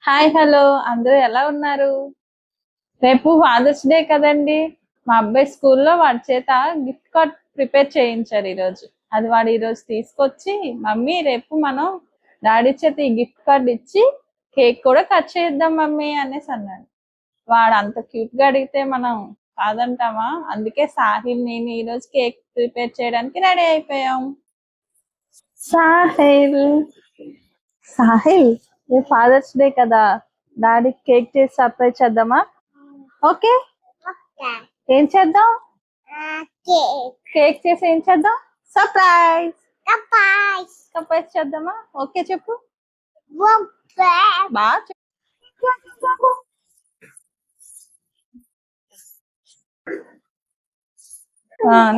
Hi hello అందరూ ఎలా ఉన్నారు? రేపు ఫాదర్స్ డే కదండి. మా అబ్బాయి స్కూల్లో వాడి చేత గిఫ్ట్ కార్డ్ ప్రిపేర్ చేయించారు ఈరోజు. అది వాడు ఈరోజు తీసుకొచ్చి మమ్మీ రేపు మనం డాడీ చేత ఈ గిఫ్ట్ కార్డ్ ఇచ్చి కేక్ కూడా కట్ చేద్దాం మమ్మీ అనేసి అన్నాడు. వాడు అంత క్యూట్ గా అడిగితే మనం కాదంటామా? అందుకే సాహిల్ నేను ఈరోజు కేక్ ప్రిపేర్ చేయడానికి రెడీ అయిపోయాం. సాహిల్ సాహిల్ రేపు ఫాదర్స్ డే కదా, డాడీ కేక్ చేసి సర్ప్రైజ్ చేద్దామా? ఓకే, ఏం చేద్దాం? కేక్ చేసి ఏం చేద్దాం? సర్ప్రైజ్ సర్ప్రైజ్ చేద్దామా? ఓకే చెప్పు. బాగా చెప్పు.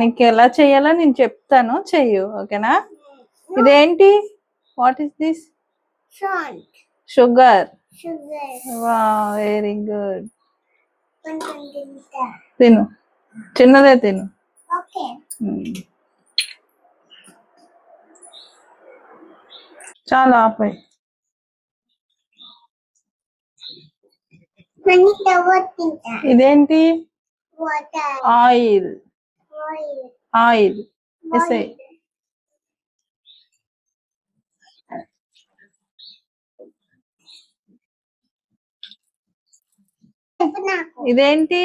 నీకు ఎలా చెయ్యాలో నేను చెప్తాను, చెయ్యు. ఓకేనా? ఇదేంటి? What is this? Sugar. Very good. తిను, చిన్నదే తిను. చాలా ఆపై. ఇదేంటి? ఆయిల్. ఆయిల్ ఎసే. ఇదేంటి?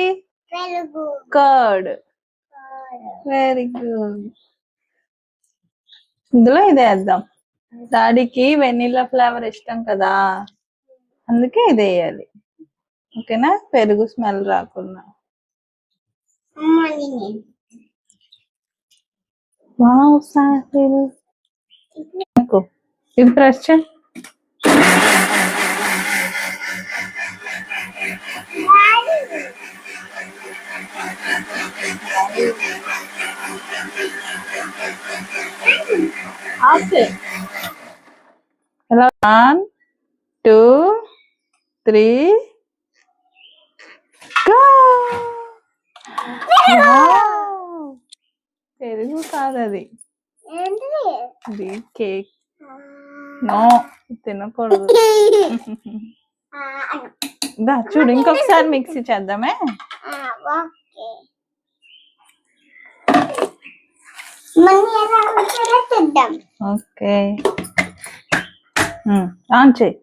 కర్డ్. Very good. ఇందులో ఇదే వేద్దాం. డాడీకి వెనిలా ఫ్లేవర్ ఇష్టం కదా, అందుకే ఇది వేయాలి. ఓకేనా? పెరుగు స్మెల్ రాకుండా. వావ్ సాహిల్, ఇది ప్రెస్ చేయి. ఎలా? 1 2 3 go. పెరుగు కాదు అది, ఇది కేక్. నో, తినకూడదు. దా చూడు, ఇంకొకసారి మిక్సీ చేద్దామే. ఓకే, ఆన్ చేయి.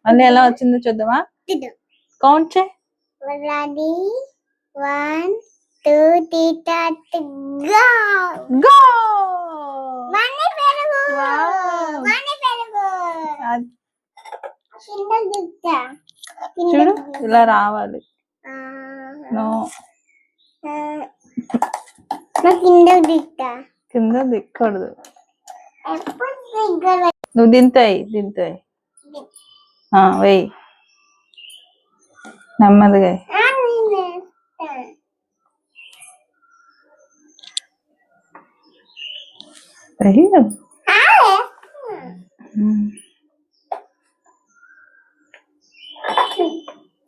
మళ్ళీ ఎలా వచ్చిందో చూద్దామా? కౌంట్ చేయి. 1 2 3 go. చూడు, ఇలా రావాలి. నో, కింద దిక్కూడదు. నువ్వు దింతాయి వెయ్యి, నెమ్మదిగా.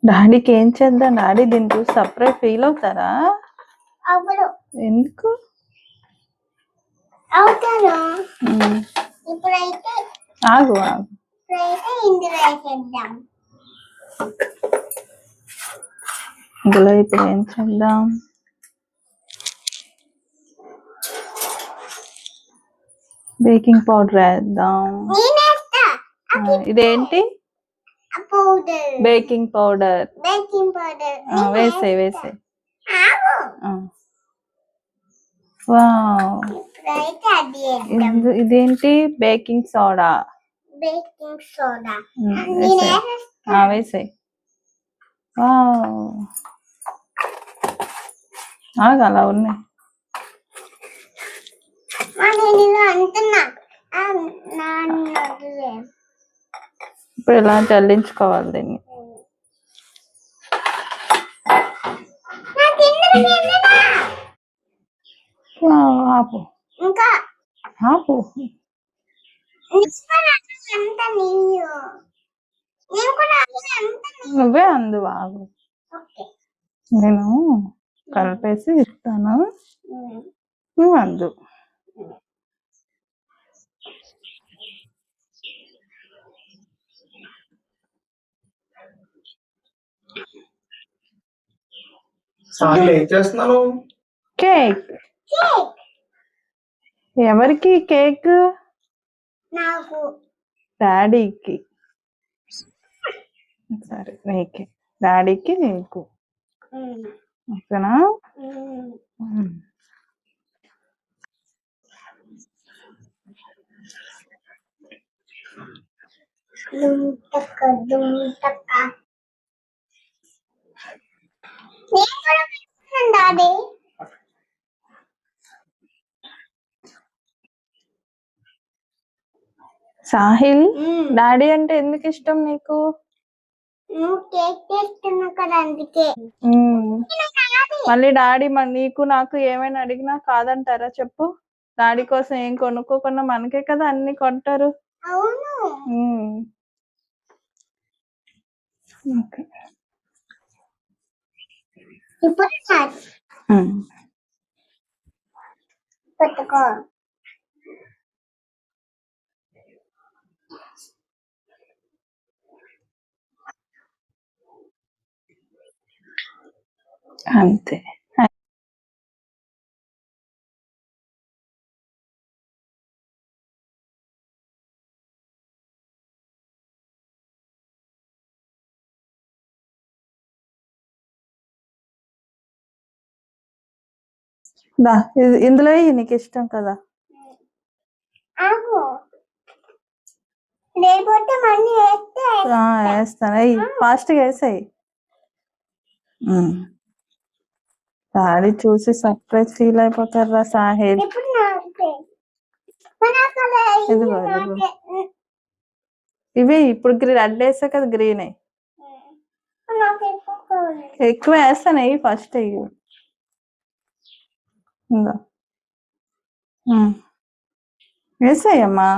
డాడీకి ఏం చేద్దాం? డాడీ దీన్ని చూసి సర్ప్రైజ్ ఫీల్ అవుతారా? ఎందుకు ఆగు ఇందులో ఇప్పుడు ఏం చేద్దాం? బేకింగ్ పౌడర్ వేద్దాం. ఇదేంటి? Baking powder. వేసే. వావ్, ఇదేంటి? Baking soda. వేసే. అలా ఉన్నాయి. ఇప్పుడు ఇలా చల్లించుకోవాలి దీన్ని. ఆపు. నువ్వే అందు బాగు నేను కలిపేసి ఇస్తాను నువ్వు అందు ఏం చేస్తున్నాను కేక్ ఎవరికి కేక్ నాకు డాడీకి సరే నీకు డాడీకి నీకు ఓకేనా దుమ్టక్క దుమ్టక్క నేను కూడా పెట్టుకున్నాను డాడీ సాహిల్ డాడీ అంటే ఎందుకు ఇష్టం నీకు నువ్వు కేక్ చేస్తున్నావు కదా అందుకే మళ్ళీ డాడీ నీకు నాకు ఏమైనా అడిగినా కాదంటారా చెప్పు డాడీ కోసం ఏం కొనుక్కోకుండా మనకే కదా అన్ని కొంటారు అవును ఓకే ఇప్పుడు పెట్టుకో అంతే ఇందులో నీకు ఇష్టం కదా లేకపోతే మళ్ళీ వేస్తాను ఫాస్ట్ గా వేసాయి డాడీ చూసి సర్ప్రైజ్ ఫీల్ అయిపోతారా సాహిల్ ఇదిగో ఇవి ఇప్పుడు రెడ్ వేసా కదా గ్రీన్ ఎక్కువ వేస్తాను ఫస్ట్ వేసాయమ్మా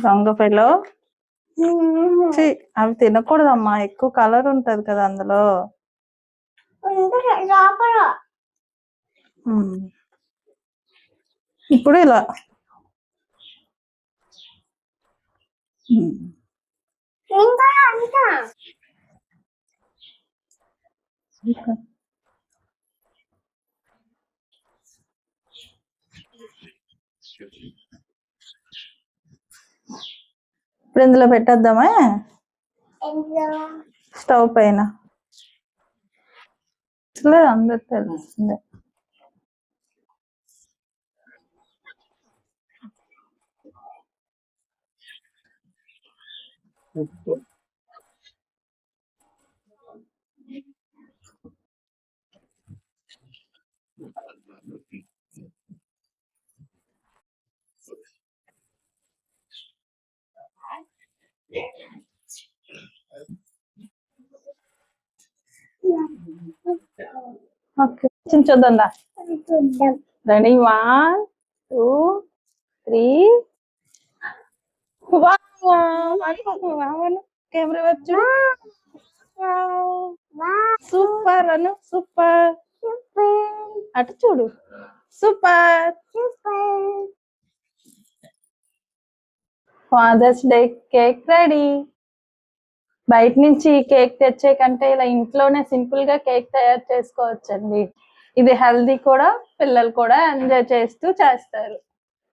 దొంగపిల్లో అవి తినకూడదమ్మా ఎక్కువ కలర్ ఉంటది కదా అందులో ఇప్పుడు ఇలా ఇప్పుడు ఇందులో పెట్టేద్దామా స్టవ్ పైన అందరు తెలుస్తుంది ఓకే చూద్దాం రెడీ 1 2 3 కెమెరా వైపు చూడు సూపర్ అను సూపర్ అటు చూడు super father's day cake ready బయట నుంచి కేక్ తెచ్చే కంటే ఇలా ఇంట్లోనే సింపుల్ గా కేక్ తయారు చేసుకోవచ్చండి ఇది హెల్దీ కూడా పిల్లలు కూడా ఎంజాయ్ చేస్తూ చేస్తారు